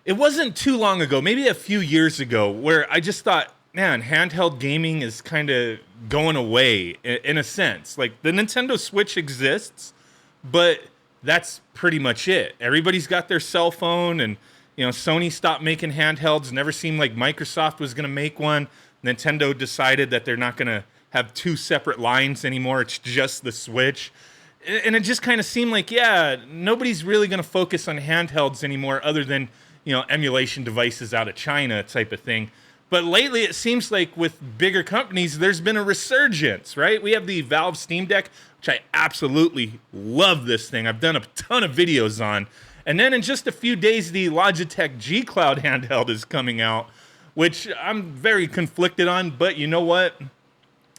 it wasn't too long ago, maybe a few years ago, where I just thought, man, handheld gaming is kind of going away in a sense. Like the Nintendo Switch exists, but that's pretty much it. Everybody's got their cell phone, and Sony stopped making handhelds. Never seemed like Microsoft was going to make one. Nintendo decided that they're not going to have two separate lines anymore. It's just the Switch. And it just kind of seemed like, yeah, nobody's really going to focus on handhelds anymore other than, emulation devices out of China type of thing. But lately it seems like with bigger companies, there's been a resurgence, right? We have the Valve Steam Deck, which I absolutely love this thing. I've done a ton of videos on. And then in just a few days, the Logitech G Cloud handheld is coming out, which I'm very conflicted on. But you know what?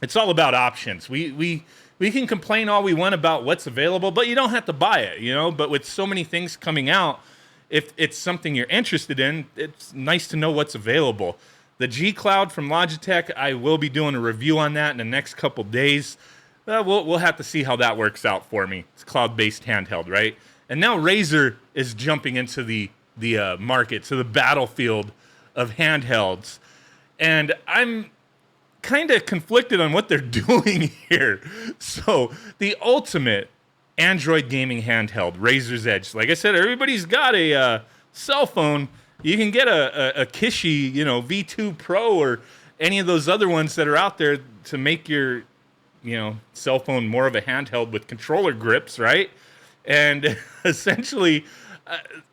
It's all about options. We can complain all we want about what's available, but you don't have to buy it, But with so many things coming out, if it's something you're interested in, it's nice to know what's available. The G Cloud from Logitech, I will be doing a review on that in the next couple days. We'll have to see how that works out for me. It's cloud-based handheld, right? And now Razer is jumping into the market, to the battlefield of handhelds. And I'm kind of conflicted on what they're doing here. So the ultimate Android gaming handheld, Razer's Edge. Like I said, everybody's got a cell phone. You can get a Kishi, V2 Pro or any of those other ones that are out there to make your, cell phone more of a handheld with controller grips, right? And essentially,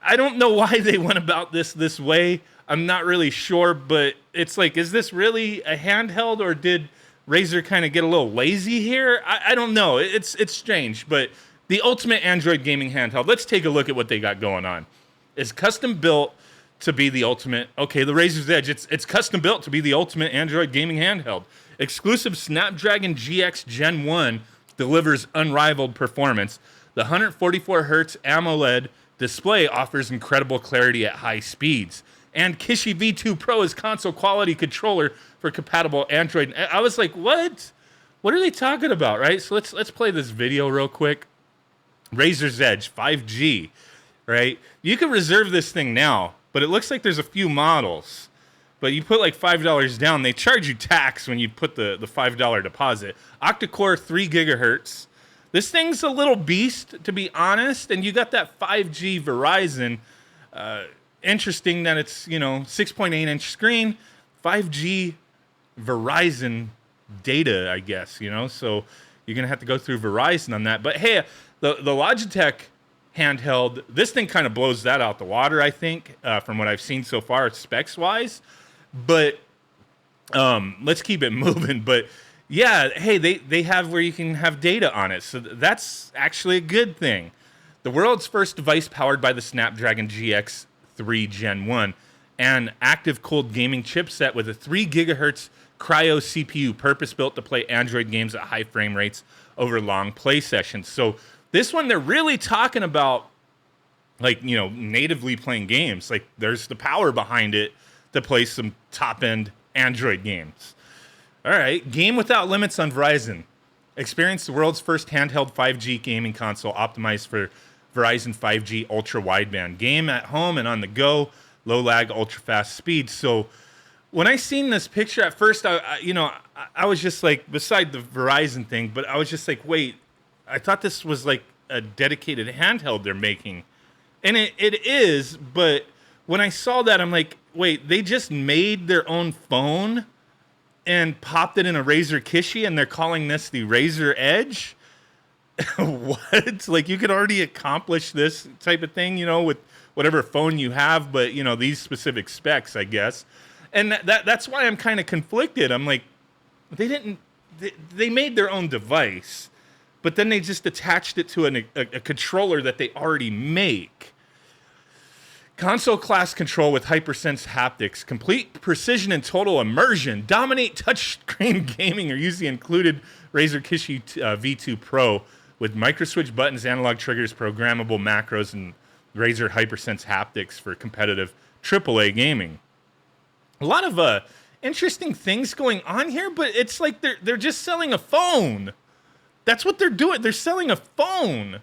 I don't know why they went about this way. I'm not really sure, but it's like, is this really a handheld, or did Razer kind of get a little lazy here? I don't know. It's strange, but the ultimate Android gaming handheld, let's take a look at what they got going on. It's custom built to be the ultimate. Okay, the Razer's Edge, it's custom built to be the ultimate Android gaming handheld. Exclusive Snapdragon GX Gen 1 delivers unrivaled performance. The 144 Hz AMOLED display offers incredible clarity at high speeds. And Kishi V2 Pro is console quality controller for compatible Android. I was like, what? What are they talking about, right? So let's play this video real quick. Razer's Edge 5G, right? You can reserve this thing now, but it looks like there's a few models. But you put like $5 down. They charge you tax when you put the $5 deposit. Octa-core 3 gigahertz. This thing's a little beast, to be honest. And you got that 5G Verizon. Interesting that it's, 6.8-inch screen. 5G Verizon data, I guess, So you're going to have to go through Verizon on that. But hey, the Logitech handheld, this thing kind of blows that out the water, I think, from what I've seen so far, specs-wise. But let's keep it moving. But yeah, hey, they have where you can have data on it. So that's actually a good thing. The world's first device powered by the Snapdragon GX 3 Gen 1 and active-cooled gaming chipset with a 3 gigahertz cryo CPU purpose-built to play Android games at high frame rates over long play sessions. So this one, they're really talking about, like, natively playing games. Like, there's the power behind it to play some top-end Android games. All right, game without limits on Verizon. Experience the world's first handheld 5G gaming console optimized for Verizon 5G ultra wideband. Game at home and on the go, low lag, ultra fast speed. So when I seen this picture at first, I was just like, beside the Verizon thing, but I was just like, wait, I thought this was like a dedicated handheld they're making. And it is, but when I saw that, I'm like, wait, they just made their own phone and popped it in a Razer Kishi, and they're calling this the Razer Edge? What? Like, you could already accomplish this type of thing, with whatever phone you have, but, these specific specs, I guess. And that's why I'm kind of conflicted. I'm like, they made their own device, but then they just attached it to a controller that they already make. Console class control with HyperSense haptics, complete precision and total immersion, dominate touchscreen gaming, or use the included Razer Kishi V2 Pro with microswitch buttons, analog triggers, programmable macros, and Razer HyperSense haptics for competitive AAA gaming. A lot of interesting things going on here, but it's like they're just selling a phone. That's what they're doing. They're selling a phone.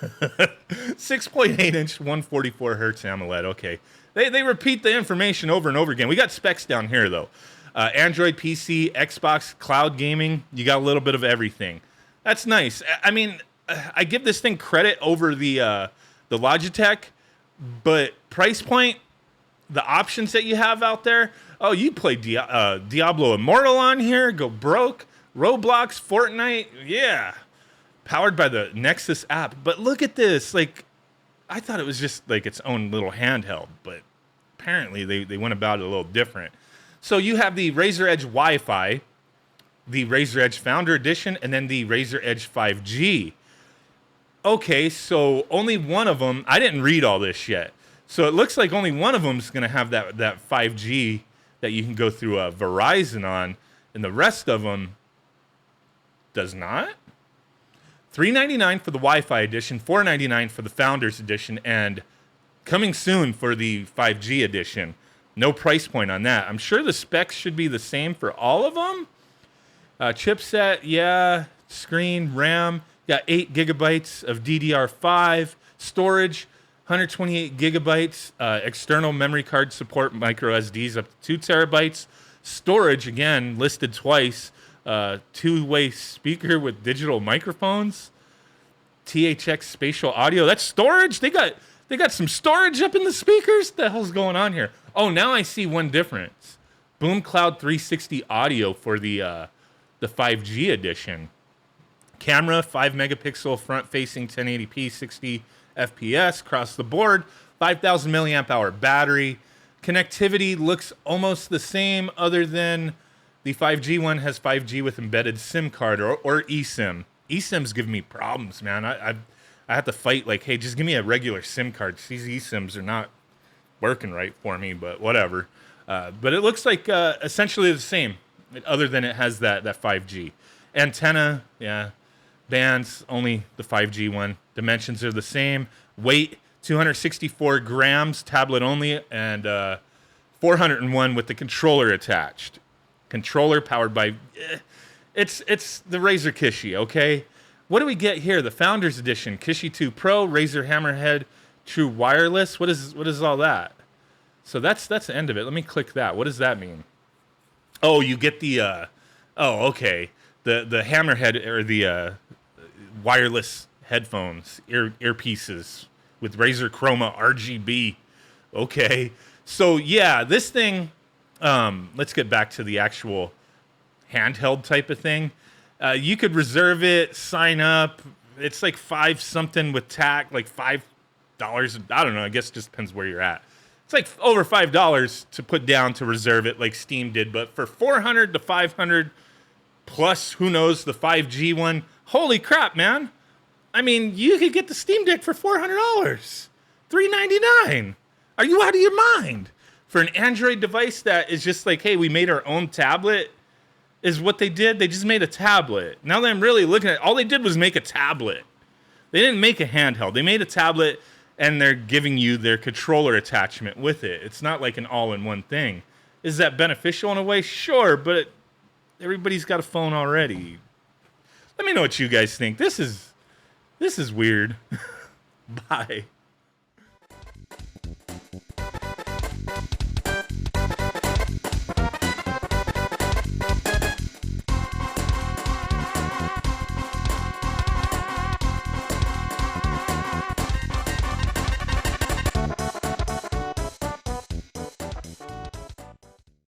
6.8-inch, 144 hertz AMOLED. Okay, They repeat the information over and over again. We got specs down here, though. Android, PC, Xbox, cloud gaming. You got a little bit of everything. That's nice. I mean, I give this thing credit over the Logitech, but price point, the options that you have out there. Oh, you play Diablo Immortal on here, go broke. Roblox, Fortnite, yeah. Powered by the Nexus app. But look at this. Like, I thought it was just like its own little handheld, but apparently they went about it a little different. So you have the Razer Edge Wi-Fi, the Razer Edge Founder Edition, and then the Razer Edge 5G. Okay, so only one of them, I didn't read all this yet. So it looks like only one of them is going to have that 5G that you can go through Verizon on, and the rest of them does not. $399 for the Wi-Fi edition, $499 for the Founders edition, and coming soon for the 5G edition. No price point on that. I'm sure the specs should be the same for all of them. Chipset, yeah. Screen, RAM, got 8 gigabytes of DDR5. Storage, 128 gigabytes. External memory card support, micro SDs up to 2 terabytes. Storage, again, listed twice. Two-way speaker with digital microphones. THX spatial audio. That's storage? They got some storage up in the speakers? What the hell's going on here? Oh, now I see one difference. Boom Cloud 360 audio for the 5G edition. Camera, 5 megapixel front-facing 1080p 60 FPS across the board. 5,000 milliamp hour battery. Connectivity looks almost the same, other than the 5G one has 5G with embedded SIM card or eSIM. eSIM's giving me problems, man. I have to fight like, hey, just give me a regular SIM card. These eSIMs are not working right for me, but whatever. But it looks like essentially the same, other than it has that 5G. Antenna, yeah. Bands, only the 5G one. Dimensions are the same. Weight, 264 grams, tablet only, and 401 with the controller attached. Controller powered by... It's the Razer Kishi, okay? What do we get here? The Founders Edition, Kishi 2 Pro, Razer Hammerhead, True Wireless. What is all that? So that's the end of it. Let me click that. What does that mean? Oh, you get the... okay. The Hammerhead, or the wireless headphones, earpieces with Razer Chroma RGB. Okay. So, yeah, this thing... let's get back to the actual handheld type of thing. You could reserve it, sign up. It's like $5 something with tax, like $5. I don't know. I guess it just depends where you're at. It's like over $5 to put down to reserve it, like Steam did. But for $400 to $500 plus, who knows, the 5G one. Holy crap, man! I mean, you could get the Steam Deck for $400, $399. Are you out of your mind? For an Android device that is just like, hey, we made our own tablet, is what they did. They just made a tablet. Now that I'm really looking at it, all they did was make a tablet. They didn't make a handheld. They made a tablet, and they're giving you their controller attachment with it. It's not like an all-in-one thing. Is that beneficial in a way? Sure, but everybody's got a phone already. Let me know what you guys think. This is weird. Bye.